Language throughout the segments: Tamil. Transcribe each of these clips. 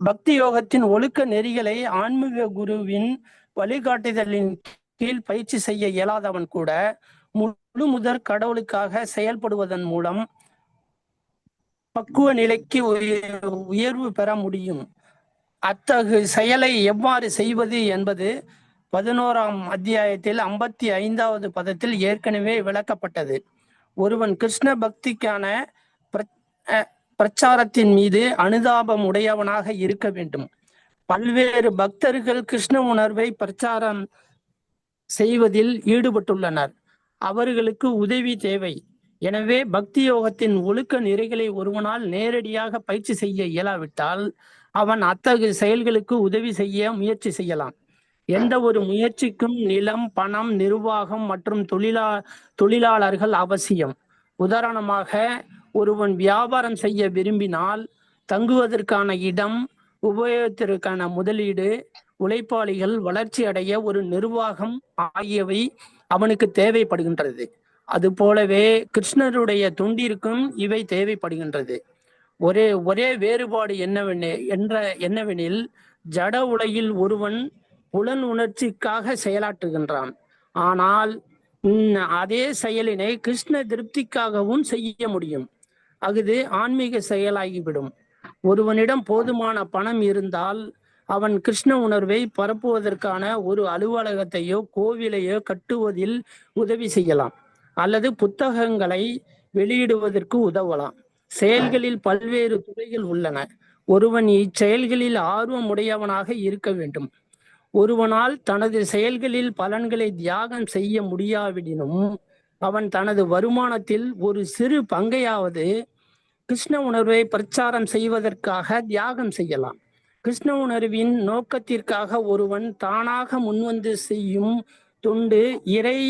பக்தி யோகத்தின் ஒழுக்க நெறிகளை ஆன்மீக குருவின் வழிகாட்டுதலின் கீழ் பயிற்சி செய்ய இயலாதவன் கூட முழு முதற் கடவுளுக்காக செயல்படுவதன் மூலம் பக்குவ நிலைக்கு உயர்வு பெற முடியும். அத்தகு செயலை எவ்வாறு செய்வது என்பது 11ஆம் அத்தியாயத்தில் 55வது பதத்தில் ஏற்கனவே விளக்கப்பட்டது. ஒருவன் கிருஷ்ண பக்திக்கான பிரச்சாரத்தின் மீது அனுதாபம் உடையவனாக இருக்க வேண்டும். பல்வேறு பக்தர்கள் கிருஷ்ண உணர்வை பிரச்சாரம் செய்வதில் ஈடுபட்டுள்ளனர். அவர்களுக்கு உதவி தேவை. எனவே பக்தி யோகத்தின் ஒழுக்க நெறிகளை ஒருவனால் நேரடியாக பயிற்சி செய்ய இயலாவிட்டால் அவன் அத்தகைய செயல்களுக்கு உதவி செய்ய முயற்சி செய்யலாம். எந்த ஒரு முயற்சிக்கும் நிலம், பணம், நிர்வாகம் மற்றும் தொழிலாளர்கள் அவசியம். உதாரணமாக, ஒருவன் வியாபாரம் செய்ய விரும்பினால் தங்குவதற்கான இடம், உபயோகத்திற்கான முதலீடு, உழைப்பாளிகள், வளர்ச்சி அடைய ஒரு நிர்வாகம் ஆகியவை அவனுக்கு தேவைப்படுகின்றது. அதுபோலவே கிருஷ்ணருடைய தொண்டிற்கும் இவை தேவைப்படுகின்றது. ஒரே வேறுபாடு என்னவெனில் ஜட உலகில் ஒருவன் புலன் உணர்ச்சிக்காக செயலாற்றுகின்றான். ஆனால் அதே செயலினை கிருஷ்ண திருப்திக்காகவும் செய்ய முடியும். அது ஆன்மீக செயலாகிவிடும். ஒருவனிடம் போதுமான பணம் இருந்தால் அவன் கிருஷ்ண உணர்வை பரப்புவதற்கான ஒரு அலுவலகத்தையோ கோவிலையோ கட்டுவதில் உதவி செய்யலாம், அல்லது புத்தகங்களை வெளியிடுவதற்கு உதவலாம். செயல்களில் பல்வேறு துறைகள் உள்ளன. ஒருவன் இச்செயல்களில் ஆர்வம் உடையவனாக இருக்க வேண்டும். ஒருவனால் தனது செயல்களில் பலன்களை தியாகம் செய்ய முடியாவிடினும் அவன் தனது வருமானத்தில் ஒரு சிறு பங்கையாவது கிருஷ்ண உணர்வை பிரச்சாரம் செய்வதற்காக தியாகம் செய்யலாம். கிருஷ்ண உணர்வின் நோக்கத்திற்காக ஒருவன் தானாக முன்வந்து செய்யும் தொண்டு இறை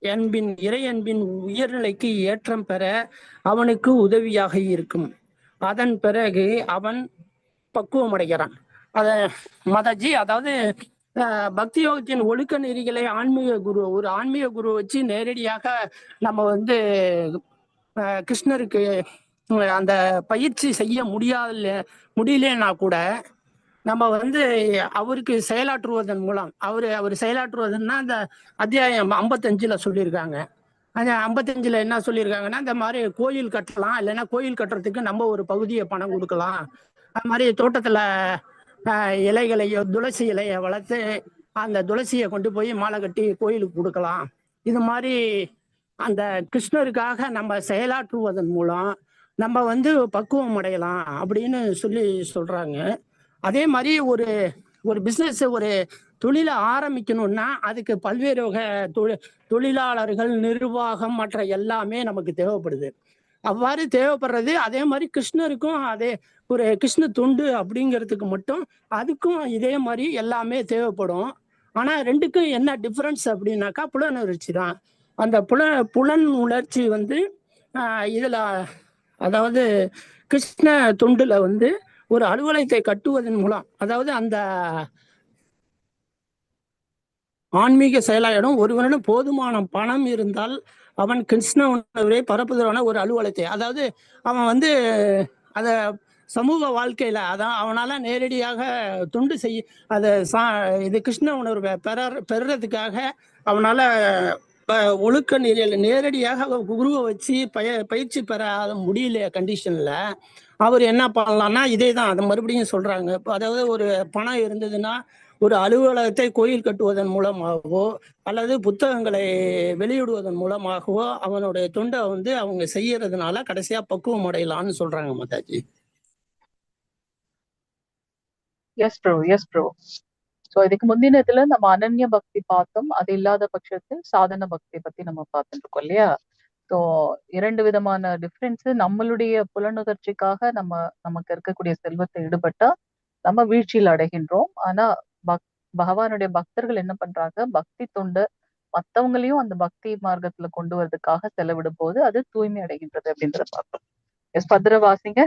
அன்பின் உயர்நிலைக்கு ஏற்றம் பெற அவனுக்கு உதவியாக இருக்கும். அதன் பிறகு அவன் பக்குவம் அடைகிறான். மதாஜி, அதாவது பக்தி யோகத்தின் ஒழுக்க நெறிகளை ஒரு ஆன்மீக குரு வச்சு நேரடியாக நம்ம கிருஷ்ணருக்கு அந்த பயிற்சி செய்ய முடியலன்னா கூட நம்ம அவருக்கு செயலாற்றுவதன் மூலம் அவர் செயலாற்றுவதுன்னா அந்த அத்தியாயம் 55ல சொல்லியிருக்காங்க. அந்த 55ல என்ன சொல்லியிருக்காங்கன்னா, இந்த மாதிரி கோயில் கட்டலாம், இல்லைன்னா கோயில் கட்டுறதுக்கு நம்ம ஒரு பகுதியை பணம் கொடுக்கலாம். அது மாதிரி தோட்டத்துல இலைகளையோ துளசி இலையை வளர்த்து அந்த துளசியை கொண்டு போய் மாலை கட்டி கோயிலுக்கு கொடுக்கலாம். இது மாதிரி அந்த கிருஷ்ணருக்காக நம்ம செயலாற்றுவதன் மூலம் நம்ம பக்குவம் அடையலாம் அப்படின்னு சொல்றாங்க. அதே மாதிரி ஒரு பிசினஸ், ஒரு தொழிலை ஆரம்பிக்கணும்னா அதுக்கு பல்வேறு வகை தொழிலாளர்கள், நிர்வாகம் மற்ற எல்லாமே நமக்கு தேவைப்படுது. அவ்வாறு தேவைப்படுறது. அதே மாதிரி கிருஷ்ணருக்கும் அதே ஒரு கிருஷ்ண தொண்டு அப்படிங்கிறதுக்கு மட்டும் அதுக்கும் இதே மாதிரி எல்லாமே தேவைப்படும். ஆனா ரெண்டுக்கும் என்ன டிஃபரன்ஸ் அப்படின்னாக்கா புலனுணர்ச்சி தான். அந்த புலன் உணர்ச்சி இதுல, அதாவது கிருஷ்ண தொண்டுல ஒரு அலுவலகத்தை கட்டுவதன் மூலம், அதாவது அந்த ஆன்மீக செயலாளரிடம் ஒருவனிடம் போதுமான பணம் இருந்தால் அவன் கிருஷ்ண உணர்வை பரப்புதலான ஒரு அலுவலகத்தை, அதாவது அவன் அத சமூக வாழ்க்கையில அதான் அவனால நேரடியாக தொண்டு செய்ய இது கிருஷ்ண உணர்வை பெறறதுக்காக அவனால ஒழுக்க நேரடியாக குருவை வச்சு பயிற்சி பெற முடியல கண்டிஷன்ல அவர் என்ன பண்ணலாம்னா இதே தான் அதை மறுபடியும் சொல்றாங்க. அதாவது ஒரு பணம் இருந்ததுன்னா ஒரு அலுவலகத்தை கோயில் கட்டுவதன் மூலமாகவோ அல்லது புத்தகங்களை வெளியிடுவதன் மூலமாகவோ அவனுடைய தொண்டை அவங்க செய்யறதுனால கடைசியா பக்குவம் அடையலாம்னு சொல்றாங்க மாதாஜி. S bro. ஸோ இதுக்கு முந்தினத்துல நம்ம அனன்ய பக்தி பார்த்தோம். அது இல்லாத பட்சத்தில் சாதன பக்தி பத்தி நம்ம பார்த்துட்டு இருக்கோம் இல்லையா? ஸோ 2 விதமான டிஃப்ரென்ஸ். நம்மளுடைய புலனுணர்ச்சிக்காக நமக்கு இருக்கக்கூடிய செல்வத்தை ஈடுபட்டா நம்ம வீழ்ச்சியில் அடைகின்றோம். ஆனா பகவானுடைய பக்தர்கள் என்ன பண்றாங்க, பக்தி தொண்டு மத்தவங்களையும் அந்த பக்தி மார்க்கத்துல கொண்டு வரதுக்காக செலவிடும் போது அது தூய்மை அடைகின்றது அப்படின்றத பார்க்கிறோம். எஸ் பத்ர வாசிங்க.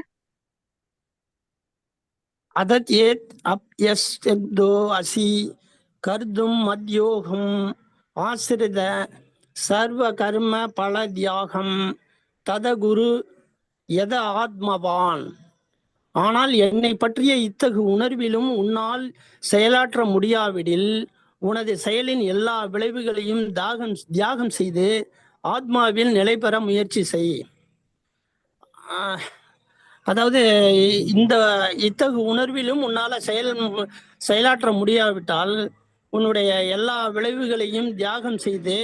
அதத் ஏத் அப்யஸ்தோ அசி கர்தும் மத்யோகம் ஆசிரித சர்வ கர்ம பல தியாகம் தத குரு எத ஆத்மவான். ஆனால் என்னை பற்றிய இத்தகு உணர்விலும் உன்னால் செயலாற்ற முடியாவிடில் உனது செயலின் எல்லா விளைவுகளையும் தியாகம் செய்து ஆத்மாவில் நிலை பெற முயற்சி செய். அதாவது இந்த இத்தகு உணர்விலும் உன்னால செயலாற்ற முடியாவிட்டால் உன்னுடைய எல்லா விளைவுகளையும் தியாகம் செய்து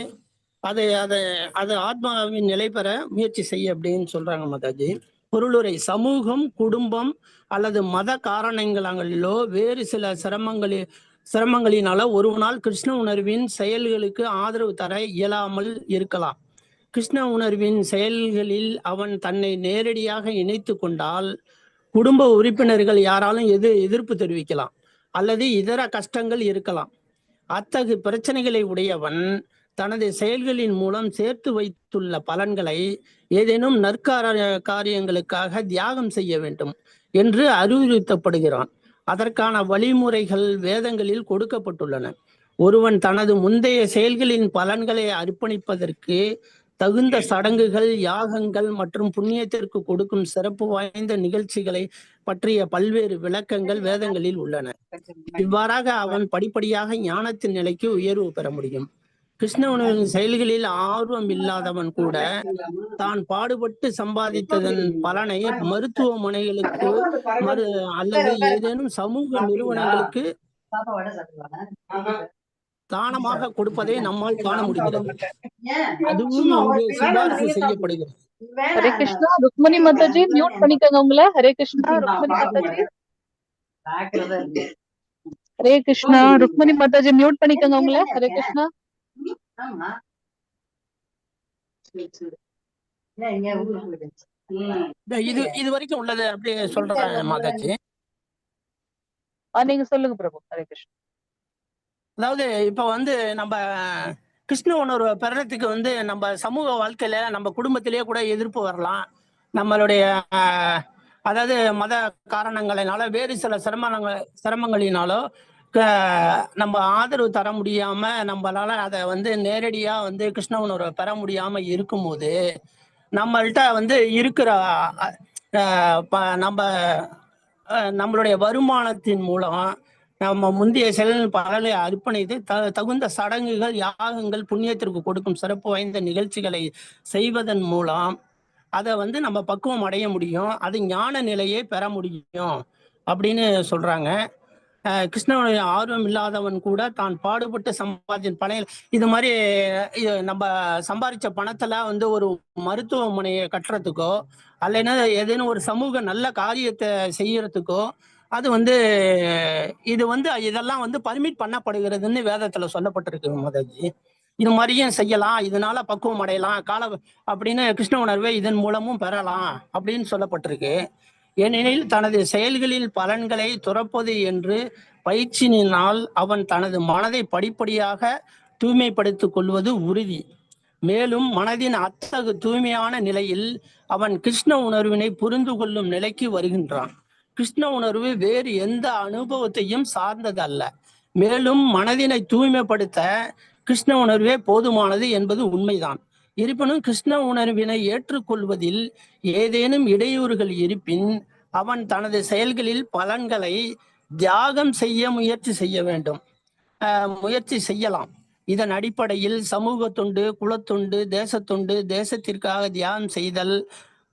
அதை அதை அது ஆத்மாவின் நிலை பெற முயற்சி செய்ய அப்படின்னு சொல்றாங்க மாதாஜி. பொருளுரை: சமூகம், குடும்பம் அல்லது மத காரணங்களிலோ வேறு சில சிரமங்களினால ஒருவனால் கிருஷ்ண உணர்வின் செயல்களுக்கு ஆதரவு தர இயலாமல் இருக்கலாம். கிருஷ்ண உணர்வின் செயல்களில் அவன் தன்னை நேரடியாக இணைத்து கொண்டால் குடும்ப உறுப்பினர்கள் யாராலும் எதிர்ப்பு தெரிவிக்கலாம் அல்லது இதர கஷ்டங்கள் இருக்கலாம். அத்தகு பிரச்சனைகளை உடையவன் தனது செயல்களின் மூலம் சேர்த்து வைத்துள்ள பலன்களை ஏதேனும் காரியங்களுக்காக தியாகம் செய்ய வேண்டும் என்று அறிவுறுத்தப்படுகிறான். அதற்கான வழிமுறைகள் வேதங்களில் கொடுக்கப்பட்டுள்ளன. ஒருவன் தனது முந்தைய செயல்களின் பலன்களை அர்ப்பணிப்பதற்கு தகுந்த சடங்குகள், யாகங்கள் மற்றும் புண்ணியத்திற்கு கொடுக்கும் சிறப்பு வாய்ந்த நிகழ்ச்சிகளை பற்றிய பல்வேறு விளக்கங்கள் வேதங்களில் உள்ளன. இவ்வாறாக அவன் படிப்படியாக ஞானத்தின் நிலைக்கு உயர்வு பெற முடியும். கிருஷ்ணனின் செயல்களில் ஆர்வம் இல்லாதவன் கூட தான் பாடுபட்டு சம்பாதித்ததன் பலனை மருத்துவமனைகளுக்கு அல்லது ஏதேனும் சமூக நிறுவனங்களுக்கு தானமாக கொடுப்பதை நம்மால் காண முடிகிறது. அதுவும் இங்கு சிபாரிசு செய்யப்படுகிறது. ஹரே கிருஷ்ணா. ருக்மணி மாதாஜி மியூட் பண்ணிக்கங்க உங்களை. ஹரே கிருஷ்ணா. ருக்மணி மாதாஜி. ஹரே கிருஷ்ணா. ருக்மணி மாதாஜி மியூட் பண்ணிக்கங்க உங்களை. ஹரே கிருஷ்ணா. இது வரைக்கும் உள்ளது அப்படியே சொல்றேன் மாதாஜி. நீங்க சொல்லுங்க பிரபு. ஹரே கிருஷ்ணா. அதாவது இப்ப நம்ம கிருஷ்ண உணர்வு பெறத்துக்கு நம்ம சமூக வாழ்க்கையில நம்ம குடும்பத்திலேயே கூட எதிர்ப்பு வரலாம். நம்மளுடைய அதாவது மத காரணங்களினால வேறு சில சிரமங்களினாலோ நம்ம ஆதரவு தர முடியாம நம்மளால அதை நேரடியா கிருஷ்ண உணர்வை பெற முடியாம இருக்கும்போது நம்மள்கிட்ட இருக்கிற நம்மளுடைய வருமானத்தின் மூலம் நம்ம முந்தைய செயல் பலனை அர்ப்பணித்து தகுந்த சடங்குகள், யாகங்கள், புண்ணியத்திற்கு கொடுக்கும் சிறப்பு வாய்ந்த நிகழ்ச்சிகளை செய்வதன் மூலம் அதை நம்ம பக்குவம் அடைய முடியும். அது ஞான நிலையை பெற முடியும் அப்படின்னு சொல்றாங்க. கிருஷ்ணனுடைய ஆர்வம் இல்லாதவன் கூட தான் பாடுபட்டு சம்பாதிச்ச பணையில் இது மாதிரி நம்ம சம்பாதிச்ச பணத்துல ஒரு மருத்துவமனையை கட்டுறதுக்கோ அல்லைன்னா ஏதேனும் ஒரு சமூக நல்ல காரியத்தை செய்யறதுக்கோ அது இது இதெல்லாம் பர்மிட் பண்ணப்படுகிறதுன்னு வேதத்துல சொல்லப்பட்டிருக்கு மாதாஜி. இது மாதிரியும் செய்யலாம், இதனால பக்குவம் அடையலாம் அப்படின்னு கிருஷ்ண உணர்வை இதன் மூலமும் பெறலாம் அப்படின்னு சொல்லப்பட்டிருக்கு. ஏனெனில் தனது செயல்களில் பலன்களை துறப்பது என்று பயிற்சியினால் அவன் தனது மனதை படிப்படியாக தூய்மைப்படுத்திக் கொள்வது உறுதி. மேலும் மனதின் அத்தகு தூய்மையான நிலையில் அவன் கிருஷ்ண உணர்வினை புரிந்து கொள்ளும் நிலைக்கு வருகின்றான். கிருஷ்ண உணர்வு வேறு எந்த அனுபவத்தையும் சார்ந்தது அல்ல. மேலும் மனதினை தூய்மைப்படுத்த கிருஷ்ண உணர்வே போதுமானது என்பது உண்மைதான். இருப்பினும் கிருஷ்ண உணர்வினை ஏற்றுக்கொள்வதில் ஏதேனும் இடையூறுகள் இருப்பின் அவன் தனது செயல்களில் பலன்களை தியாகம் செய்ய முயற்சி செய்யலாம். இதன் அடிப்படையில் சமூக தொண்டு, குலத்தொண்டு, தேசத்தொண்டு, தேசத்திற்காக தியாகம் செய்தல்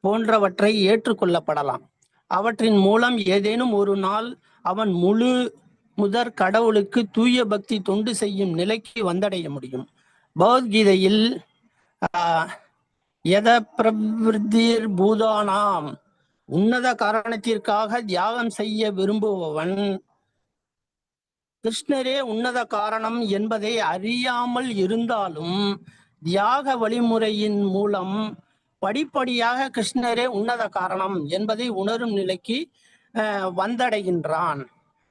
போன்றவற்றை ஏற்றுக்கொள்ளப்படலாம். அவற்றின் மூலம் ஏதேனும் ஒரு நாள் அவன் முதற் கடவுளுக்கு தூய பக்தி தொண்டு செய்யும் நிலைக்கு வந்தடைய முடியும். பகவத்கீதையில் யத பிரவிருத்திர் பூதானாம், உன்னத காரணத்திற்காக தியாகம் செய்ய விரும்புபவன் கிருஷ்ணரே உன்னத காரணம் என்பதை அறியாமல் இருந்தாலும் தியாக வழிமுறையின் மூலம் படிப்படியாக கிருஷ்ணரே உன்னத காரணம் என்பதை உணரும் நிலைக்கு வந்தடைகின்றான்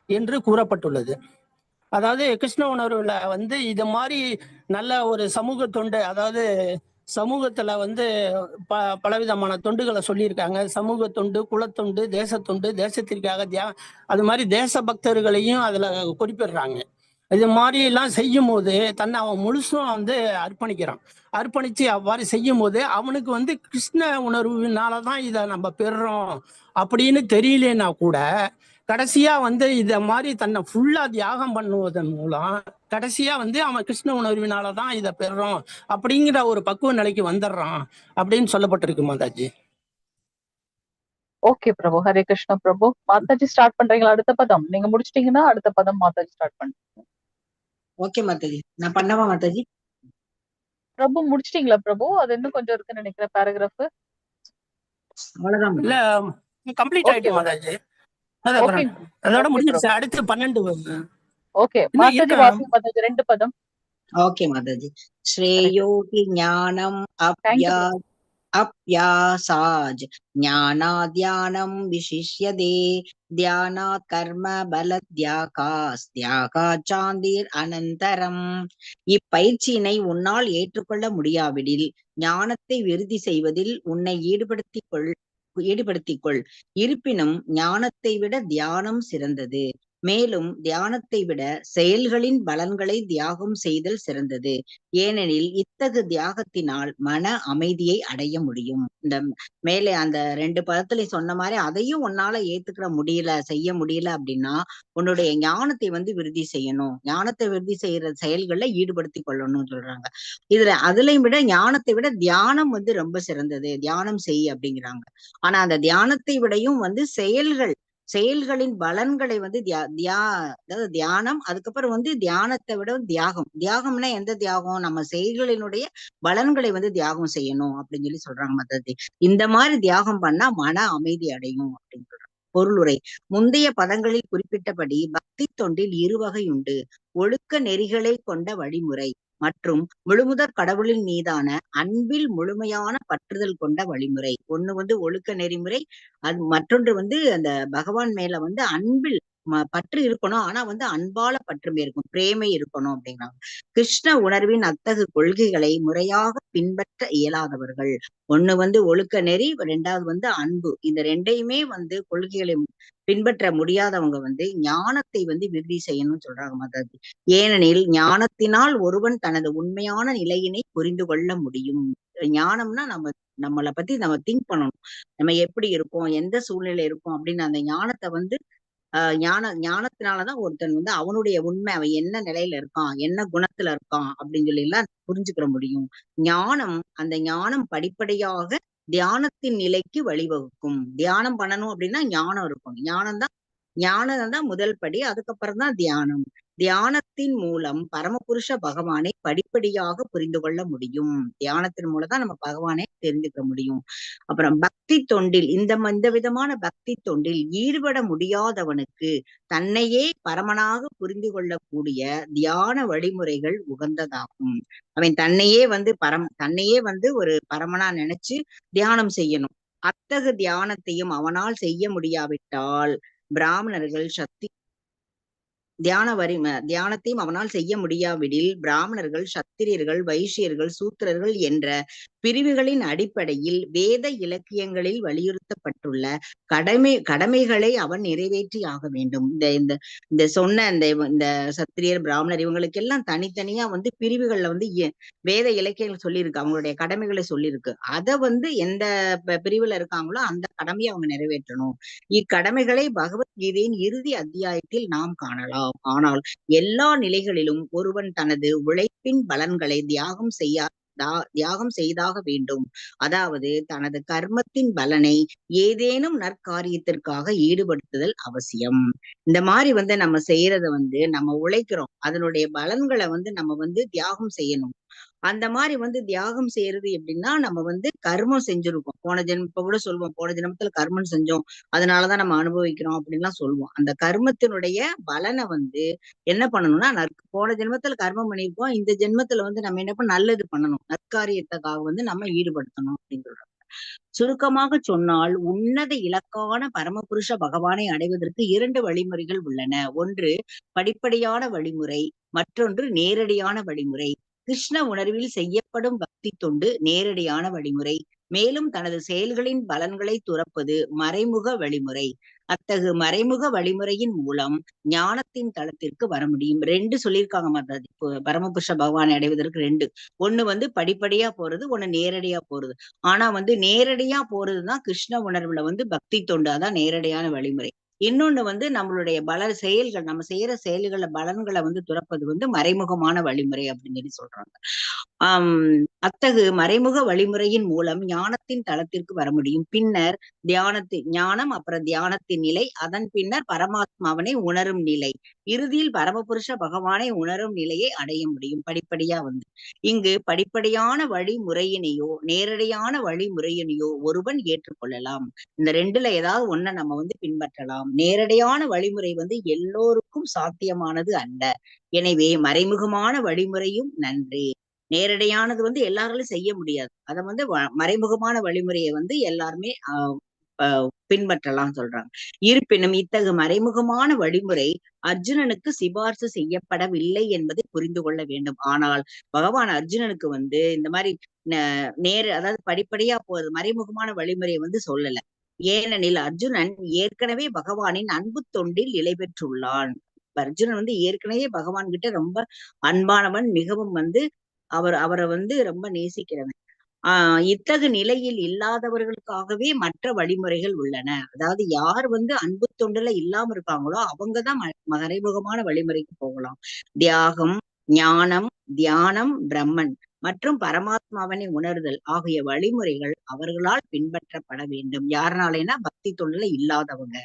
என்று கூறப்பட்டுள்ளது. அதாவது கிருஷ்ண உணர்வுல இது மாதிரி நல்ல ஒரு சமூக தொண்டு, அதாவது சமூகத்துல பலவிதமான தொண்டுகளை சொல்லியிருக்காங்க. சமூக தொண்டு, குலத்தொண்டு, தேசத்தொண்டு, தேசத்திற்காக அது மாதிரி தேச பக்தர்களையும் அதுல குறிப்பிடுறாங்க. இது மாதிரி எல்லாம் செய்யும் போது தன்னை அவன் முழுசும் வந்து அர்ப்பணிக்கிறான். அர்ப்பணிச்சு அவ்வாறு செய்யும் போது அவனுக்கு வந்து கிருஷ்ண உணர்வுனாலதான் இதை நம்ம பெறுறோம் அப்படின்னு தெரியலனா கூட கடைசியா வந்து இத மாதிரி தன்னை ஃபுல்லா தியாகம் பண்ணுவதன் மூலம் கடைசியா வந்து அவன் கிருஷ்ண உணர்வினாலதான் இதை பெறுறோம் அப்படிங்கிற ஒரு பக்குவ நிலைக்கு வந்துடுறான் அப்படின்னு சொல்லப்பட்டிருக்கு மாதாஜி. ஓகே பிரபு, ஹரே கிருஷ்ண பிரபு. மாதாஜி ஸ்டார்ட் பண்றீங்களா? அடுத்த பதம் நீங்க முடிச்சிட்டீங்கன்னா அடுத்த பதம் மாதாஜி ஸ்டார்ட் பண்ணுங்க. ஓகே மாதாஜி, நான் பண்ணவா மாதாஜி? பிரபு முடிச்சிட்டீங்களா பிரபு? அது இன்னும் கொஞ்சம் இருக்குன்னு நினைக்கிறேன் பேராகிராஃப். அவ்வளவுதான் இல்ல, மாதாஜி. கம்ப்ளீட் ஆயிட்டு மாதாஜி. அதோட ஓகே ஓகே முடிஞ்சிருச்சு. பிரபு. அடுத்து 12 வருது. ஓகே இன்னும் மாதாஜி இருக்கா? வாசிங்க மாதாஜி 2 பதம். ஓகே மாதாஜி. ஸ்ரேயோகி ஞானம் தேங்க்யூ அப்யா பிரபு. அப்யாசாஜ் ஞானாத்யானம் விசிஷ்யதே தியானாத் கர்ம பலத்யாகாஸ்த்யாகா சாந்தீர் அனந்தரம். இப்பயிற்சியினை உன்னால் ஏற்றுக்கொள்ள முடியாவிடில் ஞானத்தை விருத்தி செய்வதில் உன்னை ஈடுபடுத்திக் கொள். இருப்பினும் ஞானத்தை விட தியானம் சிறந்தது. மேலும் தியானத்தை விட செயல்களின் பலன்களை தியாகம் செய்தல் சிறந்தது. ஏனெனில் இத்தகு தியாகத்தினால் மன அமைதியை அடைய முடியும். இந்த மேலே அந்த 2 பதத்துல சொன்ன மாதிரி அதையும் உன்னால ஏத்துக்கிற முடியல, செய்ய முடியல அப்படின்னா உன்னுடைய ஞானத்தை வந்து விருத்தி செய்யணும். ஞானத்தை விருத்தி செய்யற செயல்கள்ல ஈடுபடுத்திக் கொள்ளணும்னு சொல்றாங்க. அதுலயும் விட ஞானத்தை விட தியானம் வந்து ரொம்ப சிறந்தது, தியானம் செய் அப்படிங்கிறாங்க. ஆனா அந்த தியானத்தை விடையும் வந்து செயல்களின் பலன்களை வந்து அதாவது தியானம், அதுக்கப்புறம் வந்து தியானத்தை விட தியாகம்னா எந்த தியாகம்? நம்ம செயல்களினுடைய பலன்களை வந்து தியாகம் செய்யணும் அப்படின்னு சொல்றாங்க மத்தது. இந்த மாதிரி தியாகம் பண்ணா மன அமைதி அடையும் அப்படின்னு சொல்றாங்க. பொருளுரை. முந்தைய பதங்களில் குறிப்பிட்டபடி பக்தி தொண்டில் 2 வகை உண்டு. ஒழுக்க நெறிகளை கொண்ட வழிமுறை மற்றும் முழுமுதற் கடவுளின் மீதான அன்பில் முழுமையான பற்றுதல் கொண்ட வழிமுறை. ஒண்ணு வந்து ஒழுக்க நெறிமுறை, அது மற்றொன்று வந்து அந்த பகவான் மேல வந்து அன்பில் பற்று இருக்கணும். ஆனா வந்து அன்பால பற்றுமை இருக்கும், பிரேமை இருக்கணும் அப்படிங்கிறாங்க. கிருஷ்ண உணர்வின் அத்தகு கொள்கைகளை முறையாக பின்பற்ற இயலாதவர்கள், ஒண்ணு வந்து ஒழுக்க நெறி, 2வது வந்து அன்பு, இந்த 2யுமே வந்து கொள்கைகளை பின்பற்ற முடியாதவங்க வந்து ஞானத்தை வந்து விருத்தி செய்யணும்னு சொல்றாங்க மாதாஜி. ஏனெனில் ஞானத்தினால் ஒருவன் தனது உண்மையான நிலையினை புரிந்து கொள்ள முடியும். ஞானம்னா நம்மளை பத்தி நம்ம திங்க் பண்ணணும். நம்ம எப்படி இருக்கோம், எந்த சூழ்நிலை இருக்கோம் அப்படின்னு அந்த ஞானத்தை வந்து ஞானத்தினாலதான் ஒருத்தன் வந்து அவனுடைய உண்மை, அவன் என்ன நிலையில இருக்கான், என்ன குணத்துல இருக்கான் அப்படின்னு சொல்லி எல்லாம் புரிஞ்சுக்கிற முடியும். அந்த ஞானம் படிப்படியாக தியானத்தின் நிலைக்கு வழிவகுக்கும். தியானம் பண்ணணும் அப்படின்னா ஞானம் இருக்கும். ஞானம் தான் முதல் படி. அதுக்கப்புறம் தான் தியானம். தியானத்தின் மூலம் பரமபுருஷ பகவானை படிப்படியாக புரிந்து கொள்ள முடியும். தியானத்தின் மூலம் தான் நம்ம பகவானை தெரிந்துக்க முடியும். அப்புறம் பக்தி தொண்டில் இந்த விதமான பக்தி தொண்டில் ஈடுபட முடியாதவனுக்கு தன்னையே பரமனாக புரிந்து கொள்ளக்கூடிய தியான வழிமுறைகள் உகந்ததாகும். அவன் தன்னையே வந்து ஒரு பரமனா நினைச்சு தியானம் செய்யணும். அத்தகு தியானத்தையும் அவனால் செய்ய முடியாவிட்டால் பிராமணர்கள் தியானத்தையும் அவனால் செய்ய முடியாவிடில் பிராமணர்கள், சத்திரியர்கள், வைசியர்கள், சூத்திரர்கள் என்ற பிரிவுகளின் அடிப்படையில் வேத இலக்கியங்களில் வலியுறுத்தப்பட்டுள்ள கடமைகளை அவன் நிறைவேற்றி ஆக வேண்டும். இந்த சொன்ன இந்த சத்திரியர், பிராமணர் இவங்களுக்கெல்லாம் தனித்தனியா வந்து பிரிவுகள்ல வந்து வேத இலக்கியங்கள் சொல்லியிருக்கு, அவங்களுடைய கடமைகளை சொல்லியிருக்கு. அதை வந்து எந்த பிரிவுல இருக்காங்களோ அந்த கடமையை அவங்க நிறைவேற்றணும். இக்கடமைகளை பகவத்கீதையின் இறுதி அத்தியாயத்தில் நாம் காணலாம். ஆனால் எல்லா நிலைகளிலும் ஒருவன் தனது உழைப்பின் பலன்களை தியாகம் செய்தாக வேண்டும். அதாவது தனது கர்மத்தின் பலனை ஏதேனும் நற்காரியத்திற்காக ஈடுபடுத்துதல் அவசியம். இந்த மாதிரி வந்து நம்ம செய்யறத வந்து நம்ம உழைக்கிறோம், அதனுடைய பலன்களை வந்து நம்ம வந்து தியாகம் செய்யணும். அந்த மாதிரி வந்து தியாகம் செய்யறது எப்படின்னா, நம்ம வந்து கர்மம் செஞ்சிருக்கோம், இப்ப கூட சொல்லுவோம், போன ஜென்மத்துல கர்மம் செஞ்சோம், அதனாலதான் நம்ம அனுபவிக்கிறோம் அப்படின்லாம் சொல்லுவோம். அந்த கர்மத்தினுடைய பலனை வந்து என்ன பண்ணணும்னா, போன ஜென்மத்துல கர்மம் பண்ணியிருக்கோம், இந்த ஜென்மத்துல வந்து நம்ம என்ன பண்ண நல்லது பண்ணணும், நற்காரியத்துக்காக வந்து நம்ம ஈடுபடுத்தணும் அப்படின்னு சொல்றாங்க. சுருக்கமாக சொன்னால் உன்னத இலக்கான பரமபுருஷ பகவானை அடைவதற்கு 2 வழிமுறைகள் உள்ளன. ஒன்று படிப்படியான வழிமுறை, மற்றொன்று நேரடியான வழிமுறை. கிருஷ்ண உணர்வில் செய்யப்படும் பக்தி தொண்டு நேரடியான வழிமுறை. மேலும் தனது செயல்களின் பலன்களை துறப்பது மறைமுக வழிமுறை. அத்தகு மறைமுக வழிமுறையின் மூலம் ஞானத்தின் தளத்திற்கு வர முடியும். 2 சொல்லியிருக்காங்க மாதாஜி. இப்போ பரமபுருஷ பகவானை அடைவதற்கு 2. ஒண்ணு வந்து படிப்படியா போறது, ஒண்ணு நேரடியா போறது. ஆனா வந்து நேரடியா போறதுதான் கிருஷ்ண உணர்வுல வந்து பக்தி தொண்டு, அதான் நேரடியான வழிமுறை. இன்னொன்னு வந்து நம்மளுடைய செயல்கள், நம்ம செய்யற செயல்கள பலன்களை வந்து துறப்பது வந்து மறைமுகமான வழிமுறை அப்படின்னு சொல்லி சொல்றாங்க. ஆஹ் அத்தகு மறைமுக வழிமுறையின் மூலம் ஞானத்தின் தளத்திற்கு வர முடியும். பின்னர் ஞானம், அப்புறம் தியானத்தின் நிலை, அதன் பின்னர் பரமாத்மாவனை உணரும் நிலை, இறுதியில் பரமபுருஷ பகவானை உணரும் நிலையை அடைய முடியும். படிப்படியா வந்து இங்கு படிப்படியான வழிமுறையினையோ நேரடியான வழிமுறையினையோ ஒருவன் ஏற்றுக்கொள்ளலாம். இந்த 2ல ஏதாவது ஒன்ன நம்ம வந்து பின்பற்றலாம். நேரடியான வழிமுறை வந்து எல்லோருக்கும் சாத்தியமானது அல்ல. எனவே மறைமுகமான வழிமுறையும் நன்றே. நேரடியானது வந்து எல்லாராலும் செய்ய முடியாது. அத வந்து மறைமுகமான வழிமுறையை வந்து எல்லாருமே பின்பற்றலாம் சொல்றாங்க. இருப்பினும் இத்தகு மறைமுகமான வழிமுறை அர்ஜுனனுக்கு சிபார்சு செய்யப்படவில்லை என்பதை புரிந்து கொள்ள வேண்டும். ஆனால் பகவான் அர்ஜுனனுக்கு வந்து இந்த மாதிரி அதாவது படிப்படியா போறது மறைமுகமான வழிமுறையை வந்து சொல்லல. ஏனெனில் அர்ஜுனன் ஏற்கனவே பகவானின் அன்பு தொண்டில் நிலை பெற்றுள்ளான். அர்ஜுனன் வந்து ஏற்கனவே பகவான் கிட்ட ரொம்ப அன்பானவன், மிகவும் வந்து அவரை வந்து ரொம்ப நேசிக்கிறவன். இத்தகு நிலையில் இல்லாதவர்களுக்காகவே மற்ற வழிமுறைகள் உள்ளன. அதாவது யார் வந்து அன்பு தொண்டுல இல்லாம இருக்காங்களோ அவங்கதான் மறைமுகமான வழிமுறைக்கு போகலாம். தியாகம், ஞானம், தியானம், பிரம்மன் மற்றும் பரமாத்மாவனை உணர்தல் ஆகிய வழிமுறைகள் அவர்களால் பின்பற்றப்பட வேண்டும். யாருனாலேனா பக்தி தொண்டுல இல்லாதவங்க.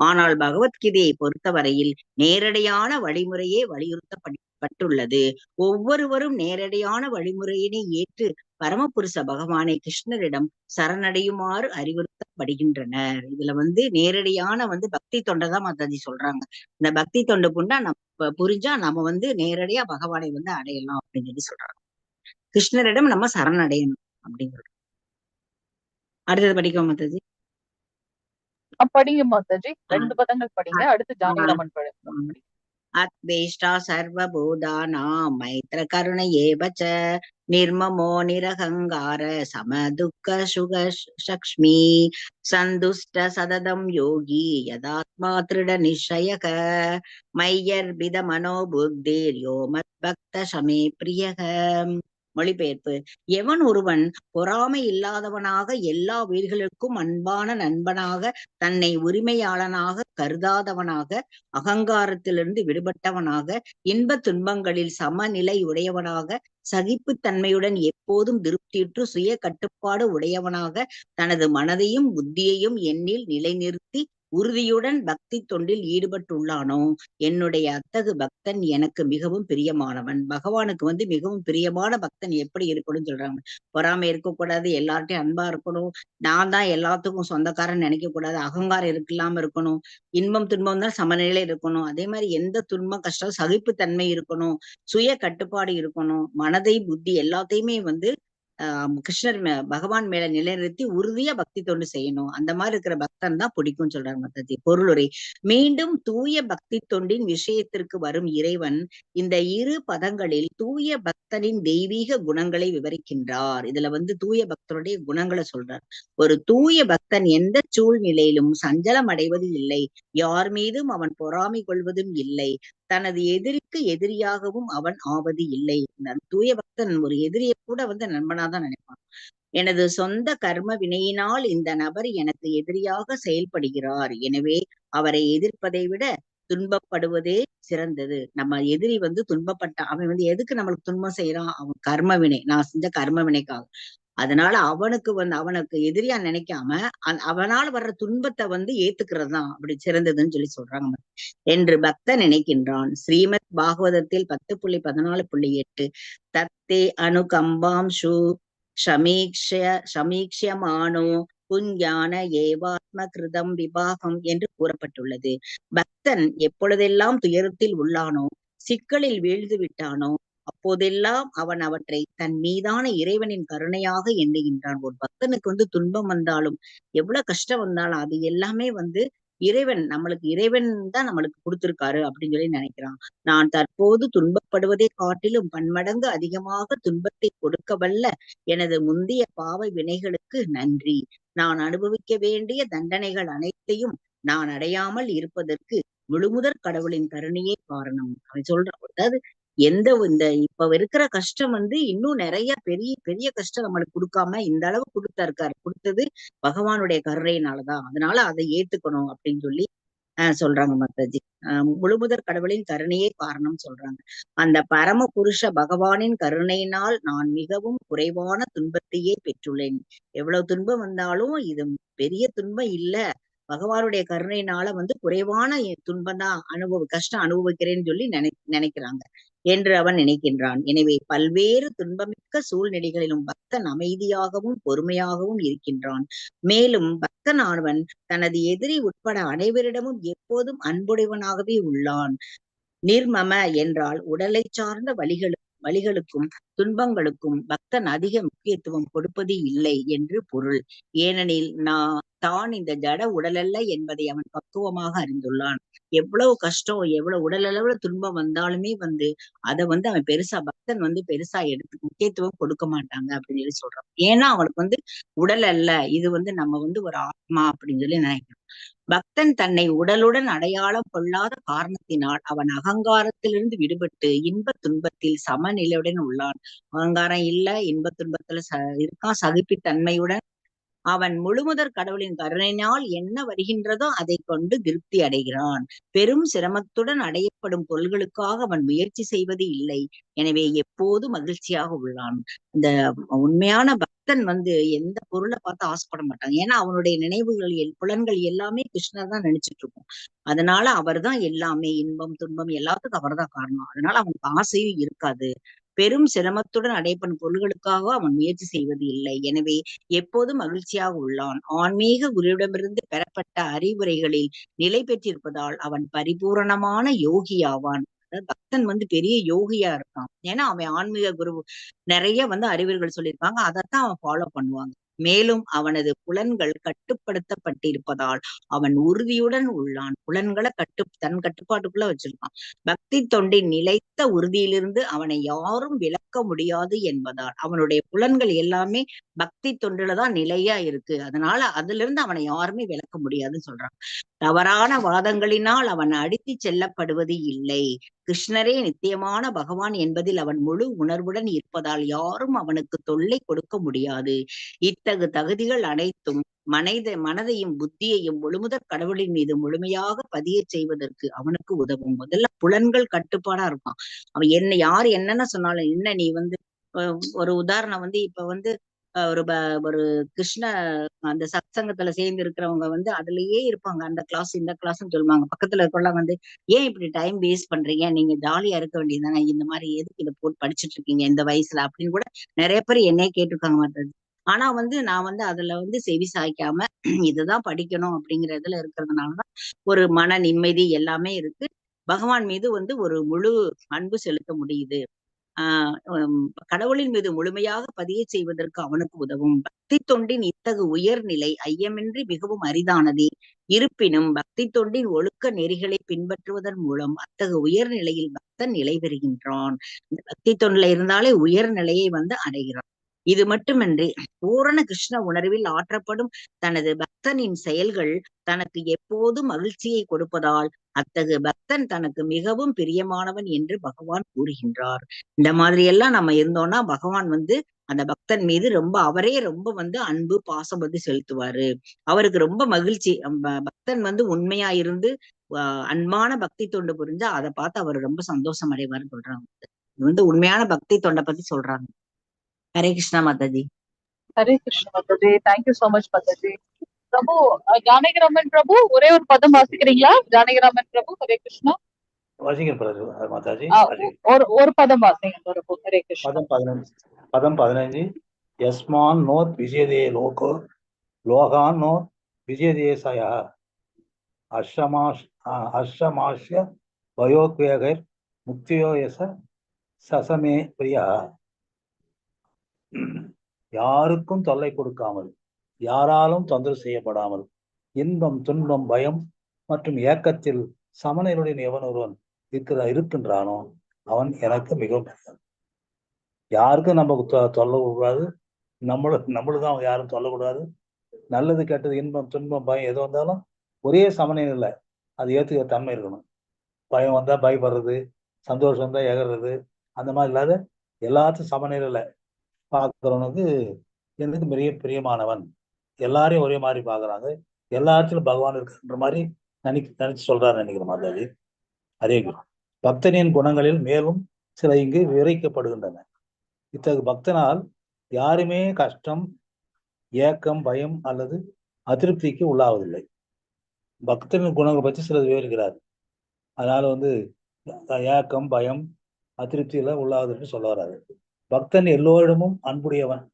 ஆனால் பகவத்கீதையை பொறுத்தவரையில் நேரடியான வழிமுறையே வலியுறுத்தப்பட்டுள்ளது. ஒவ்வொருவரும் நேரடியான வழிமுறையினை ஏற்று பரமபுருஷ பகவானை கிருஷ்ணரிடம் சரணடையுமாறு அறிவுறுத்தப்படுகின்றனர். இதுல வந்து நேரடியான வந்து பக்தி தொண்டைதான் மாதாஜி சொல்றாங்க. இந்த பக்தி தொண்டு புண்டா நம்ம புரிஞ்சா நம்ம வந்து நேரடியா பகவானை வந்து அடையலாம் அப்படின்னு சொல்லி சொல்றாங்க. கிருஷ்ணரிடம் நம்ம சரணடையணும் அப்படிங்கிறது. அடுத்தது படிக்கோ மாதாஜி. படிங்க மாதாஜி. 2 பதங்கள் படிங்க. அடுத்து ஜானகிராமன் படிங்க. அத்வேஷ்டா சர்வபூதானாம் மைத்ர கருண ஏவச்ச நிர்மமோ நிரகங்கார சமதுக்க சுக சக்ஷ்மி சந்துஷ்ட சததம் யோகி யதாத்மா திருட நிஷயக மையர்பித மனோ புத்திர் யோ மத் பக்த சமே பிரியக. மொழிபெயர்ப்பு. எவன் ஒருவன் பொறாமை இல்லாதவனாக எல்லா உயிர்களுக்கும் அன்பான நண்பனாக தன்னை உரிமையாளனாக கருதாதவனாக அகங்காரத்திலிருந்து விடுபட்டவனாக இன்ப துன்பங்களில் சமநிலை உடையவனாக சகிப்புத்தன்மையுடன் எப்போதும் திருப்தியுற்று சுய கட்டுப்பாடு உடையவனாக தனது மனதையும் புத்தியையும் என்னில் நிலைநிறுத்தி உறுதியுடன் பக்தி தொண்டில் ஈடுபட்டுள்ளானோ என்னுடைய அத்தகு பக்தன் எனக்கு மிகவும் பிரியமானவன். பகவானுக்கு வந்து மிகவும் பிரியமான பக்தன் எப்படி இருக்கணும்னு சொல்றாங்க. பொறாமை இருக்கக்கூடாது, எல்லார்ட்டையும் அன்பா இருக்கணும், நான் தான் எல்லாத்துக்கும் சொந்தக்காரன் நினைக்க கூடாது, அகங்காரம் இல்லாம இருக்கணும், இன்பம் துன்பம் தான் சமநிலை இருக்கணும், அதே மாதிரி எந்த துன்பம் கஷ்டம் சகிப்புத்தன்மை இருக்கணும், சுய கட்டுப்பாடு இருக்கணும், மனதை புத்தி எல்லாத்தையுமே வந்து கிருஷ்ணர் பகவான் மேல நிலைநிறுத்தி உறுதியா பக்தி தொண்டு செய்யணும். அந்த மாதிரி இருக்கிற பக்தன் தான் பிடிக்கும்னு சொல்றாங்க மாதாஜி. பொருளுரை. மீண்டும் தூய பக்தி தொண்டின் விஷயத்திற்கு வரும் இறைவன் இந்த 2 பதங்களில் தூய பக்தனின் தெய்வீக குணங்களை விவரிக்கின்றார். இதுல வந்து தூய பக்தனுடைய குணங்களை சொல்றார். ஒரு தூய பக்தன் எந்த சூழ்நிலையிலும் சஞ்சலம் அடைவது இல்லை, யார் மீதும் அவன் பொறாமை கொள்வதும் இல்லை, தனது எதிரிக்கு எதிரியாகவும் அவன் ஆவது இல்லை. தூய பக்தன் ஒரு எதிரியை கூட வந்து நண்பனாதான் நினைப்பான். எனது சொந்த கர்ம வினையினால் இந்த நபர் எனக்கு எதிரியாக செயல்படுகிறார், எனவே அவரை எதிர்ப்பதை விட துன்பப்படுவதே சிறந்தது. நம்ம எதிரி வந்து அவன் வந்து எதுக்கு நம்மளுக்கு துன்பம் செய்யறான்? அவன் கர்ம வினை, நான் செஞ்ச கர்ம வினைக்காக. அதனால அவனுக்கு எதிரியா நினைக்காம அவனால் வர்ற துன்பத்தை வந்து ஏத்துக்கிறதுதான் அப்படி சிறந்ததுன்னு சொல்லி சொல்றாங்க என்று பக்தன் நினைக்கின்றான். ஸ்ரீமத் பாகவதத்தில் 10.14.8 தத்தே அனுகம்பாம்சு சமீக்ஷமானோ புஞ்ஞான ஏவாத்ம கிருதம் விபாகம் என்று கூறப்பட்டுள்ளது. பக்தன் எப்பொழுதெல்லாம் துயரத்தில் உள்ளானோ, சிக்கலில் வீழ்ந்து விட்டானோ, அப்போதெல்லாம் அவன் அவற்றை தன் மீதான இறைவனின் கருணையாக எண்ணுகின்றான். ஒரு பக்தனுக்கு வந்து துன்பம் வந்தாலும் எவ்வளவு கஷ்டம் வந்தாலும் அது எல்லாமே வந்து இறைவன் தான் நம்மளுக்கு கொடுத்திருக்காரு அப்படின்னு சொல்லி நினைக்கிறான். நான் தற்போது துன்பப்படுவதை காட்டிலும் பன்மடங்கு அதிகமாக துன்பத்தை கொடுக்க வல்ல எனது முந்தைய பாவ வினைகளுக்கு நன்றி. நான் அனுபவிக்க வேண்டிய தண்டனைகள் அனைத்தையும் நான் அடையாமல் இருப்பதற்கு முழுமுதற் கடவுளின் கருணையே காரணம். அவன் சொல்றான். அதாவது இந்த இப்ப இருக்கிற கஷ்டம் இன்னும் நிறைய பெரிய பெரிய கஷ்டம் நம்மளுக்கு கொடுக்காம இந்த அளவு கொடுத்தது பகவானுடைய கருணையினாலதான். அதனால அதை ஏத்துக்கணும் அப்படின்னு சொல்லி சொல்றாங்க மாதாஜி. முழுமுதற் கடவுளின் கருணையே காரணம் சொல்றாங்க. அந்த பரம புருஷ பகவானின் கருணையினால் நான் மிகவும் குறைவான துன்பத்தையே பெற்றுள்ளேன். எவ்வளவு துன்பம் வந்தாலும் இது பெரிய துன்பம் இல்ல, பகவானுடைய கருணையினால குறைவான துன்பம் தான் கஷ்டம் அனுபவிக்கிறேன்னு சொல்லி நினைக்கிறாங்க என்று அவன் நினைக்கின்றான். எனவே பல்வேறு துன்பமிக்க சூழ்நிலைகளிலும் பக்தன் அமைதியாகவும் பொறுமையாகவும் இருக்கின்றான். மேலும் பக்தன் ஆனவன் தனது எதிரி உட்பட அனைவரிடமும் எப்போதும் அன்புடையவனாகவே உள்ளான். நிர்மம என்றால் உடலை சார்ந்த வழிகளுக்கும் துன்பங்களுக்கும் பக்தன் அதிக முக்கியத்துவம் கொடுப்பது இல்லை என்று பொருள். ஏனெனில் தான் இந்த ஜட உடலல்ல என்பதை அவன் பக்குவமாக அறிந்துள்ளான். எவ்வளவு கஷ்டம், எவ்வளவு உடல் அளவுல துன்பம் வந்தாலுமே அதை அவன் பக்தன் பெருசா எடுத்து முக்கியத்துவம் கொடுக்க மாட்டாங்க அப்படின்னு சொல்லி சொல்றான். ஏன்னா அவனுக்கு உடல் அல்ல, இது நம்ம ஒரு ஆத்மா அப்படின்னு சொல்லி நினைக்கிறோம். பக்தன் தன்னை உடலுடன் அடையாளம் கொள்ளாத காரணத்தினால் அவன் அகங்காரத்திலிருந்து விடுபட்டு இன்ப துன்பத்தில் சமநிலையுடன் உள்ளான். அகங்காரம் இல்ல, இன்ப துன்பத்துல இருக்கான், சகிப்புத்தன்மையுடன். அவன் முழுமுதற் கடவுளின் கருணையினால் என்ன வருகின்றதோ அதை கொண்டு திருப்தி அடைகிறான். பெரும் சிரமத்துடன் அடையப்படும் பொருள்களுக்காக அவன் முயற்சி செய்வது இல்லை. எனவே எப்போது மகிழ்ச்சியாக உள்ளான். இந்த உண்மையான பக்தன் எந்த பொருளை பார்த்து ஆசைப்பட மாட்டாங்க. ஏன்னா அவனுடைய நினைவுகள் புலன்கள் எல்லாமே கிருஷ்ணர் தான் நினைச்சிட்டு இருக்கும். அதனால அவர் தான் எல்லாமே, இன்பம் துன்பம் எல்லாத்துக்கும் அவர் தான் காரணம். அதனால அவனுக்கு ஆசையும் இருக்காது. பெரும் சிரமத்துடன் அடையப்படும் பொருள்களுக்காக அவன் முயற்சி செய்வது இல்லை. எனவே எப்போதும் மகிழ்ச்சியாக உள்ளான். ஆன்மீக குருவிடமிருந்து பெறப்பட்ட அறிவுரைகளில் நிலை பெற்றிருப்பதால் அவன் பரிபூரணமான யோகியாவான். பக்தன் பெரிய யோகியா இருக்கான். ஏன்னா அவன் ஆன்மீக குரு நிறைய அறிவுரைகள் சொல்லியிருக்காங்க, அதைத்தான் அவன் ஃபாலோ பண்ணுவாங்க. மேலும் அவனது புலன்கள் கட்டுப்படுத்தப்பட்டிருப்பதால் அவன் உறுதியுடன் உள்ளான். புலன்களை தன் கட்டுப்பாட்டுக்குள்ள வச்சிருக்கான். பக்தி தொண்டின் நிலைத்த உறுதியிலிருந்து அவனை யாரும் விலக்க முடியாது என்பதால் அவனுடைய புலன்கள் எல்லாமே பக்தி தொண்டுலதான் நிலையா இருக்கு. அதனால அதுல இருந்து அவனை யாருமே விலக்க முடியாதுன்னு சொல்றான். தவறான வாதங்களினால் அவன் அடித்து செல்லப்படுவது இல்லை. கிருஷ்ணரே நித்தியமான பகவான் என்பதில் அவன் முழு உணர்வுடன் இருப்பதால் யாரும் அவனுக்கு தொல்லை கொடுக்க முடியாது. இத்தகு தகுதிகள் அனைத்தும் மனதையும் புத்தியையும் முழுமுதற் கடவுளின் மீது முழுமையாக பதிய செய்வதற்கு அவனுக்கு உதவும். முதல்ல புலன்கள் கட்டுப்பாடா இருப்பான். அவன் யாரு என்னென்ன சொன்னாலும் என்ன நீ ஒரு உதாரணம் இப்ப ஒரு கிருஷ்ண அந்த சத்சங்கத்துல சேர்ந்து இருக்கிறவங்க அதுலயே இருப்பாங்க. அந்த கிளாஸ் இந்த கிளாஸ்ன்னு சொல்லுவாங்க. பக்கத்துல இருக்கலாம் ஏன் இப்படி டைம் வேஸ்ட் பண்றீங்க, நீங்க ஜாலியா இருக்க வேண்டியதுதானே, இந்த மாதிரி எதுக்கு இதை போட்டு படிச்சுட்டு இருக்கீங்க இந்த வயசுல அப்படின்னு கூட நிறைய பேர் என்னையே கேட்டிருக்காங்க மாட்டாது. ஆனா நான் அதுல செவி சாய்க்காம இதுதான் படிக்கணும் அப்படிங்கறதுல இருக்கிறதுனாலதான் ஒரு மன நிம்மதி எல்லாமே இருக்கு. பகவான் மீது ஒரு முழு அன்பு செலுத்த முடியுது. கடவுளின் மீது முழுமையாக பதிய செய்வதற்கு அவனுக்கு உதவும். பக்தி தொண்டின் இத்தகு உயர்நிலை ஐயமின்றி மிகவும் அரிதானதே. இருப்பினும் பக்தி தொண்டின் ஒழுக்க நெறிகளை பின்பற்றுவதன் மூலம் அத்தகு உயர்நிலையில் பக்தன் நிலை பெறுகின்றான். இந்த பக்தி தொண்டில இருந்தாலே உயர்நிலையை அடைகிறான். இது மட்டுமின்றி பூரண கிருஷ்ண உணர்வில் ஆற்றப்படும் தனது பக்தனின் செயல்கள் தனக்கு எப்போதும் மகிழ்ச்சியை கொடுப்பதால் அத்தகு பக்தன் தனக்கு மிகவும் பிரியமானவன் என்று பகவான் கூறுகின்றார். இந்த மாதிரி எல்லாம் நம்ம இருந்தோம்னா பகவான் அந்த பக்தன் மீது அவரே ரொம்ப அன்பு பாசம் செலுத்துவாரு. அவருக்கு ரொம்ப மகிழ்ச்சி. பக்தன் உண்மையா இருந்து அன்பான பக்தி தொண்டு புரிஞ்சா அதை பார்த்து அவர் ரொம்ப சந்தோஷம் அடைவார்னு சொல்றாங்க. இது உண்மையான பக்தி தொண்டை பத்தி சொல்றாங்க. Hare Krishna Mataji. Hare Krishna Mataji. Thank you so much Mataji. Prabhu Janakiraman Prabhu ஒரே ஒரு பதம் வாசிக்கிறீங்களா? ஜானகிராமன் பிரபு ஹரே கிருஷ்ணா. வாசிக்கிறேன் மாதாஜி. ஒரு பதம் வாசிங்க பிரபு. ஹரே கிருஷ்ணா. பதம் 15. யஸ்மான் நோத் விஜயதே லோகோ லோகான் நோத் விஜயதேசய அஷ்டமாஷ்ய வயோத்வேகர் முக்தியோயச சசமே பிரியா. யாருக்கும் தொல்லை கொடுக்காமல், யாராலும் தொந்தரவு செய்யப்படாமல், இன்பம் துன்பம் பயம் மற்றும் ஏக்கத்தில் சமநிலையுடன் எவன் ஒருவன் இருக்கின்றானோ அவன் எனக்கு மிகவும் பிடிக்கும். யாருக்கும் நமக்கு தொல்லை கூடாது, நம்மளுதான் யாரும் சொல்லக்கூடாது. நல்லது கெட்டது இன்பம் துன்பம் பயம் எது வந்தாலும் ஒரே சமநிலையில் அது ஏற்றுக்கிற தன்மை இருக்கணும். பயம் வந்தா பயப்படுறது, சந்தோஷம் வந்தா எகிறது, அந்த மாதிரி இல்லாத எல்லாத்தையும் சமநிலையில் பார்க்குறவனுக்கு எனக்கு பெரிய பிரியமானவன். எல்லாரையும் ஒரே மாதிரி பார்க்குறாங்க, எல்லாத்திலும் பகவான் இருக்குன்ற மாதிரி நினைச்சு சொல்றாரு நினைக்கிற மாதிரி. அதே பக்தனின் குணங்களில் மேலும் சில இங்கு விவரிக்கப்படுகின்றன. இத்தகைய பக்தனால் யாருமே கஷ்டம், ஏக்கம், பயம் அல்லது அதிருப்திக்கு உள்ளாவதில்லை. பக்தனின் குணங்களை பற்றி சிலர் விவரிக்கிறார். அதனால ஏக்கம், பயம், அதிருப்தி எல்லாம் உள்ளாவதுன்னு சொல்ல வராது. பக்தன் எல்லோரிடமும் அன்புடையவன்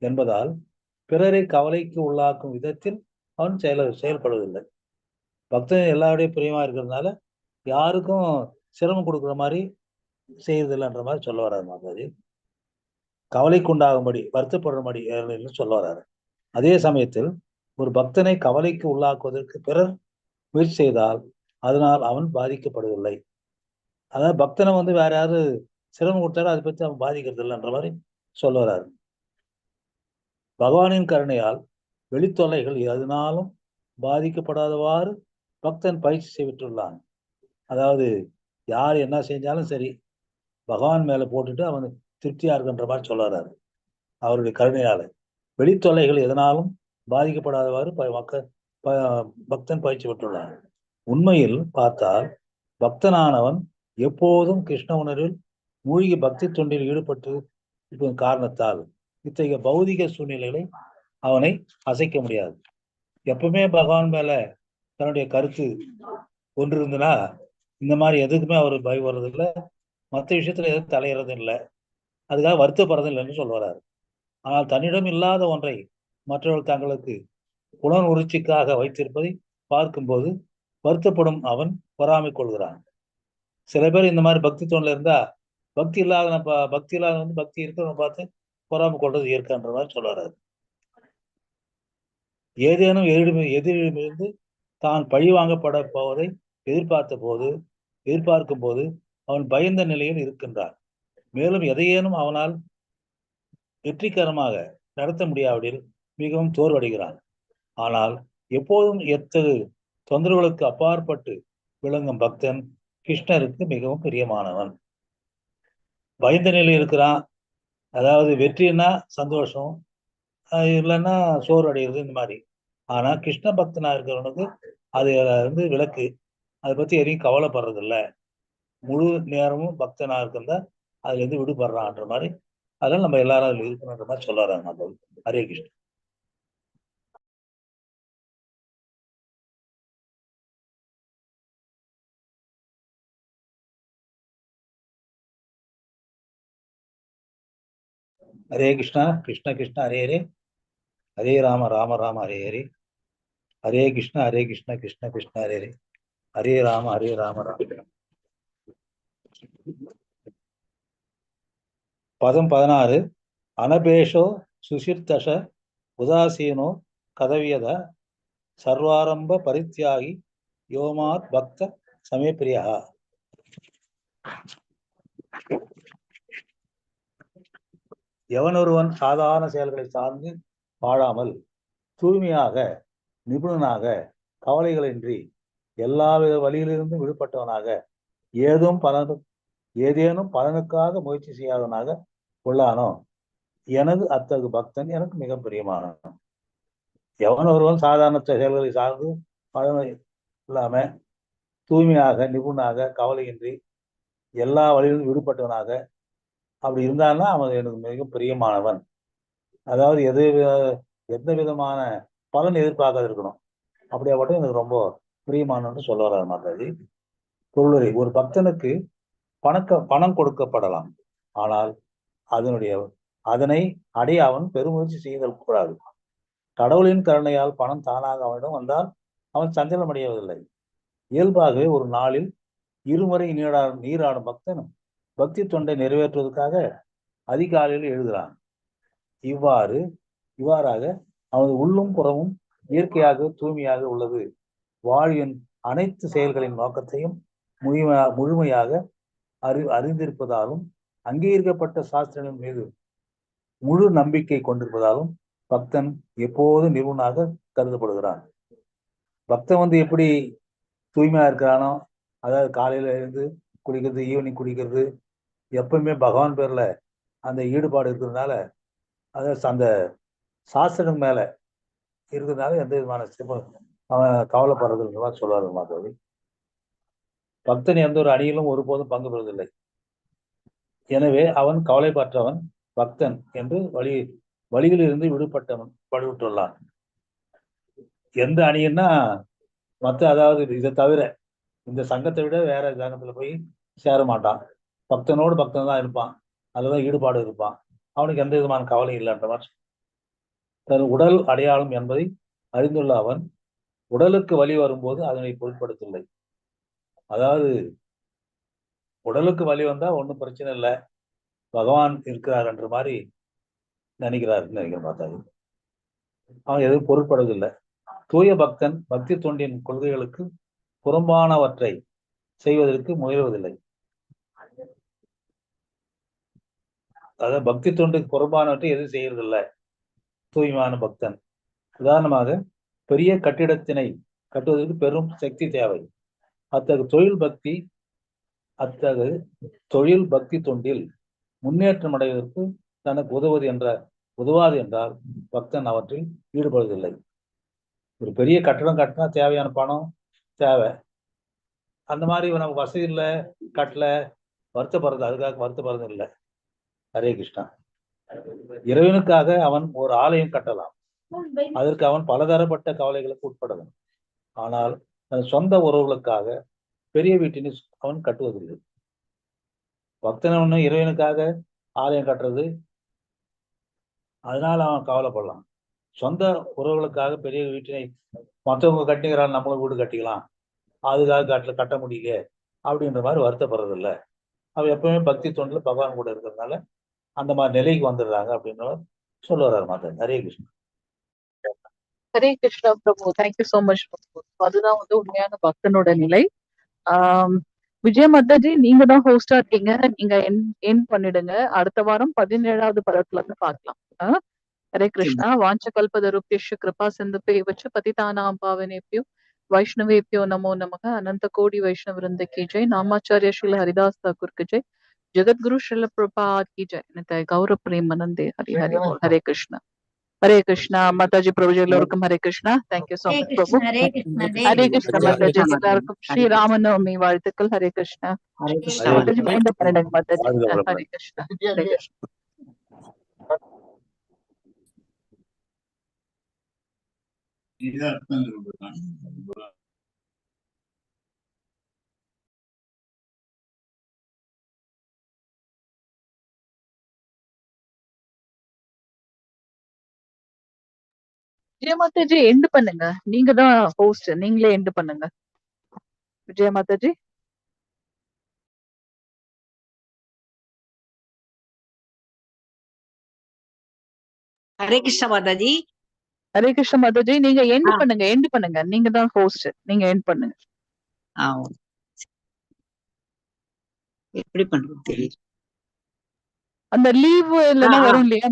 என்பதால் பிறரை கவலைக்கு உள்ளாக்கும் விதத்தில் அவன் செயல்படுவதில்லை. பக்தன் எல்லாருடைய பிரியமா இருக்கிறதுனால யாருக்கும் சிரமம் கொடுக்குற மாதிரி செய்யறதில்லைன்ற மாதிரி சொல்ல வராது மாதாஜி. கவலைக்கு உண்டாகும்படி வருத்தப்படும்படி சொல்ல வராரு. அதே சமயத்தில் ஒரு பக்தனை கவலைக்கு உள்ளாக்குவதற்கு பிறர் முயற்சி செய்தால் அதனால் அவன் பாதிக்கப்படுவதில்லை. அதாவது பக்தனை வேற யாரு சிரமம் கொடுத்தாலும் அதை பற்றி அவன் பாதிக்கிறது இல்லைன்ற மாதிரி சொல்ல வராரு. பகவானின் கருணையால் வெளித்தொல்லைகள் எதனாலும் பாதிக்கப்படாதவாறு பக்தன் பயிற்சி செய்விட்டுள்ளான். அதாவது யார் என்ன செஞ்சாலும் சரி, பகவான் மேல போட்டுட்டு அவன் திருப்தியா இருக்குன்ற மாதிரி சொல்ல வர்றாரு. அவருடைய கருணையால வெளித்தொல்லைகள் எதனாலும் பாதிக்கப்படாதவாறு பக்தன் பயிற்சி பெற்றுள்ளான். உண்மையில் பார்த்தால் பக்தனானவன் எப்போதும் கிருஷ்ண உணர்வில் மூழ்கி பக்தி தொண்டில் ஈடுபட்டு இருக்கும் காரணத்தால் இத்தகைய பௌதிக சூழ்நிலைகளை அவனை அசைக்க முடியாது. எப்பவுமே பகவான் மேல தன்னுடைய கருத்து ஒன்று இருந்ததுன்னா இந்த மாதிரி எதுக்குமே அவர் பயம் வர்றதில்லை, மற்ற விஷயத்துல எதுவும் தலையிறது இல்லை, அதுக்காக வருத்தப்படுறது இல்லைன்னு சொல்ல வர்றாரு. ஆனால் தன்னிடம் இல்லாத ஒன்றை மற்றவர்கள் தங்களுக்கு புலன் உணர்ச்சிக்காக வைத்திருப்பதை பார்க்கும்போது வருத்தப்படும் அவன் பொறாமை கொள்கிறான். சில பேர் இந்த மாதிரி பக்தி தோணில் இருந்தா பக்தி இல்லாத பக்தி இருக்கிறவங்க பார்த்து பொறாமை கொள்றது இயற்கைன்ற மாதிரி சொல்றாரு. ஏதேனும் எதிரிடமிருந்து தான் பழி வாங்கப்பட போவதை எதிர்பார்க்கும் போது அவன் பயந்த நிலையில் இருக்கின்றான். மேலும் எதையேனும் அவனால் வெற்றிகரமாக நடத்த முடியாவிடில் மிகவும் தோல்வடைகிறான். ஆனால் எப்போதும் எத்தகைய தொந்தரவுகளுக்கு அப்பாற்பட்டு விளங்கும் பக்தன் கிருஷ்ணருக்கு மிகவும் பிரியமானவன். பயந்த நிலையில் இருக்கிறான், அதாவது வெற்றினா சந்தோஷம், இல்லைன்னா சோறு அடைகிறது இந்த மாதிரி. ஆனா கிருஷ்ண பக்தனா இருக்கிறவனுக்கு அது விளக்கு, அதை பத்தி எதையும் கவலைப்படுறதில்ல, முழு நேரமும் பக்தனா இருக்கிறதா அதுல இருந்து விடுபடுறான்ற மாதிரி. அதனால நம்ம எல்லாரும் அதுல இருக்கணுன்ற மாதிரி சொல்றாங்க. ஹரே கிருஷ்ணா. ஹரே கிருஷ்ணா கிருஷ்ண கிருஷ்ண ஹரே ஹரே, ஹரே ராம ராம ராம ஹரே ஹரே, ஹரே கிருஷ்ண கிருஷ்ண கிருஷ்ண ஹரே ஹரே, ஹரே ராம ராம. பதம் 16. அனபேஷோ சுசிர்தஷ உதாசீனோ கதவியத சர்வாரம்ப பரித்யாகி யோமாத் பக்த சமயப்பிரியா. எவனொருவன் சாதாரண செயல்களை சார்ந்து வாழாமல் தூய்மையாக, நிபுணனாக, கவலைகளின்றி எல்லாவித வழியிலிருந்தும் விடுபட்டவனாக, ஏதேனும் பலனுக்காக முயற்சி செய்யாதவனாக உள்ளானோ எனது அத்தகு பக்தன் எனக்கு மிக பிரியமானவன். எவன் ஒருவன் சாதாரண செயல்களை சார்ந்து பலனை இல்லாம தூய்மையாக, நிபுணனாக, கவலையின்றி எல்லா வழியிலும் விடுபட்டவனாக அப்படி இருந்தான்னா அவன் எனக்கு மிக பிரியமானவன். அதாவது எந்த விதமான பலன் எதிர்பார்க்காத இருக்கணும், அப்படியாப்பட்ட எனக்கு ரொம்ப பிரியமானவன்னு சொல்ல வர்றாரு மாதாஜி. பொருளுரை: ஒரு பக்தனுக்கு பணம் கொடுக்கப்படலாம், ஆனால் அதனை அடைய அவன் பெருமுயற்சி செய்தல் கூடாது. கடவுளின் கருணையால் பணம் தானாக அவனிடம் வந்தால் அவன் சஞ்சலம் அடையவதில்லை. இயல்பாகவே ஒரு நாளில் இருமுறை நீராடும் பக்தன் பக்தி தொண்டை நிறைவேற்றுவதற்காக அதிகாலையில் எழுகிறான். இவ்வாறாக அவனது உள்ளும் புறமும் இயற்கையாக தூய்மையாக உள்ளது. வாழ்வின் அனைத்து செயல்களின் நோக்கத்தையும் முழுமையாக அறிந்திருப்பதாலும் அங்கீகரிக்கப்பட்ட சாஸ்திரங்களின் மீது முழு நம்பிக்கை கொண்டிருப்பதாலும் பக்தன் எப்போது நிபுணனாக கருதப்படுகிறான். பக்தன் வந்து எப்படி தூய்மையா இருக்கிறானோ, அதாவது காலையில இருந்து குளிக்கிறது, ஈவினிங் குளிக்கிறது, எப்பவுமே பகவான் பேர்ல அந்த ஈடுபாடு இருக்கிறதுனால, அதாவது அந்த சாஸ்திரம் மேல இருக்கிறதுனால எந்த விதமான அவன் கவலைப்படுறதுன்ற மாதிரி சொல்லுவாரு மாதவி. பக்தன் எந்த ஒரு அணியிலும் ஒருபோதும் பங்கு பெறுவதில்லை. எனவே அவன் கவலைப்பற்றவன் பக்தன் என்று வழியில் இருந்து விடுபட்டுள்ளான். எந்த அணின்னா மற்ற, அதாவது இதை தவிர இந்த சங்கத்தை விட வேற சங்கத்துல போய் சேர மாட்டான். பக்தனோடு பக்தன் தான் இருப்பான், அதுதான் ஈடுபாடு இருப்பான். அவனுக்கு எந்த விதமான கவலை இல்லைன்ற மாதிரி. தன் உடல் அடையாளம் என்பதை அறிந்துள்ள அவன் உடலுக்கு வலி வரும்போது அதனை பொருட்படுத்தவில்லை. அதாவது உடலுக்கு வலி வந்தா ஒன்றும் பிரச்சனை இல்லை, பகவான் இருக்கிறார் என்ற மாதிரி நினைக்கிறேன் பார்த்தாரு. அவன் எதுவும் பொருட்படுவதில்லை. தூய பக்தன் பக்தி தொண்டின் கொள்கைகளுக்கு புறம்பானவற்றை செய்வதற்கு முயல்வதில்லை. அதாவது பக்தி தொண்டுக்கு புறம்பானவற்றை எதுவும் செய்யறதில்லை தூய்மையான பக்தன். உதாரணமாக, பெரிய கட்டிடத்தினை கட்டுவதற்கு பெரும் சக்தி தேவை. அத்தகைய தொழில் பக்தி தொண்டில் முன்னேற்றம் அடைவதற்கு தனக்கு உதவாது என்றால் பக்தன் அவற்றில் ஈடுபடுவதில்லை. ஒரு பெரிய கட்டடம் கட்டினா தேவையான பணம் தேவை. அந்த மாதிரி நமக்கு வசதி இல்லை, கட்டல, வருத்தப்படுறது, அதுக்காக வருத்தப்படுறது இல்லை. ஹரே கிருஷ்ணா. இறைவனுக்காக அவன் ஒரு ஆலயம் கட்டலாம், அதற்கு அவன் பலதரப்பட்ட கவலைகளுக்கு உட்படலாம். ஆனால் தன் சொந்த உறவுகளுக்காக பெரிய வீட்டினை அவன் கட்டுவதில்லை. பக்தன் இறைவனுக்காக ஆலயம் கட்டுறது, அதனால அவன் கவலைப்படலாம். சொந்த உறவுகளுக்காக பெரிய வீட்டினை மற்றவங்க கட்டிக்கிறான், நம்மளும் வீடு கட்டிக்கலாம், அதுக்காக கட்ட முடியல அப்படின்ற மாதிரி வருத்தப்படுறது இல்லை. அவன் எப்பவுமே பக்தி தொண்டில் பகவான் கூட இருக்கிறதுனால அந்த மாதிரி நிலைக்கு வந்துடுறாங்க அப்படின்னு சொல்ல வர்றாரு மாதா. ஹரே கிருஷ்ணா. ஹரே கிருஷ்ணா பிரபு. தேங்க்யூ சோ மச் பிரபு. அதுதான் உண்மையான பக்தனோட நிலை. விஜய மாதாஜி, நீங்க தான் ஹோஸ்டா இருக்கீங்க, நீங்க என் பண்ணிடுங்க. அடுத்த வாரம் 17வது படத்துல இருந்து பார்க்கலாம். ஹரே கிருஷ்ணா. வாஞ்ச கல்பதருப்யஸ்ய கிருபா சிந்துபேவச்ச பதிதானாம் பாவனேப்யோ வைஷ்ணவேப்யோ நமோ நமக. அனந்த கோடி வைஷ்ணவ விருந்த கி ஜெய். நாமாச்சாரிய ஸ்ரீல ஹரிதாஸ் தாக்கூர் கி ஜெய். ஜெகத்குரு ஸ்ரீல பிரபாத் கி ஜெய். நித்தாய் கௌர பிரேமானந்தே. ஹரி ஹரி. ஹரே கிருஷ்ணா. ஹரே கிருஷ்ணா மாதாஜி. பிரபுஜி எல்லோருக்கும் Hare Krishna. Thank you so much Prabhu. Hare Krishna Mataji. எல்லாருக்கும் ஸ்ரீ ராமநவமி வாழ்த்துக்கள். ஹரே கிருஷ்ணா. மாதாஜி மைண்ட் பண்ணிடுங்க மாதாஜி. ஹரே கிருஷ்ணா. ஹரே கிருஷ்ணா. விஜய மாதாஜி எண்ட் பண்ணுங்க, நீங்க தான் ஹோஸ்ட், நீங்களே எண்ட் பண்ணுங்க விஜய மாதாஜி. ஹரே கிருஷ்ணா மாதாஜி. ஹரே கிருஷ்ணா மாதாஜி, நீங்க எண்ட் பண்ணுங்க, நீங்க தான் ஹோஸ்ட், நீங்க எண்ட் பண்ணுங்க. எப்படி பண்றது தெரியல. அந்த லீவ் இல்லைன்னா வரும் இல்லையா?